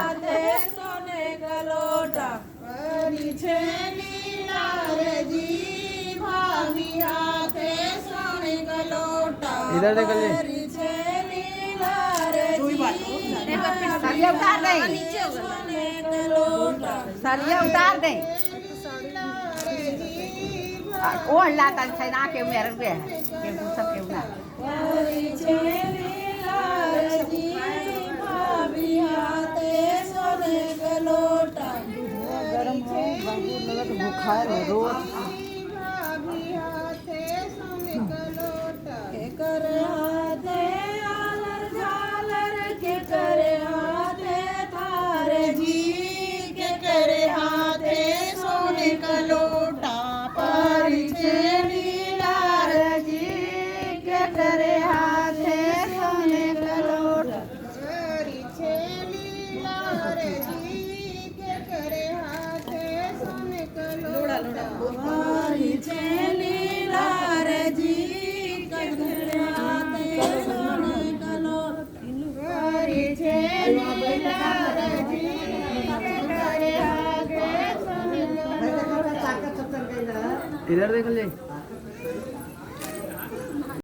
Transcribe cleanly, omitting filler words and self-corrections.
सोने का लोटा परी छे लीला रे जी भाभी हाथे सोने का लोटा इधर देख ले परी छे लीला रे जी साड़िया उतार दे सोने का लोटा साड़िया उतार दे ओढ़ लाता छै ना के मेरे पे के सब के ना परी छे लीला रे जी भाभी हाथे सोने का लोटा गरम हो बाबू लगत बुखार हो रोज भाभी हाथे सोने का लोटा के करे हाथे आलर झालर के करे हाथे थारे जी के करे हाथे सोने का लोटा परी छे लीला रे जी के करे हाथे सोने का लोटा परी छे लीला रे जी के करे हाथे सोने का लोटा परी छे लीला रे जी के करे हाथे सोने का लोटा परी छे लीला रे जी के करे हाथे सोने का लोटा इधर देख ले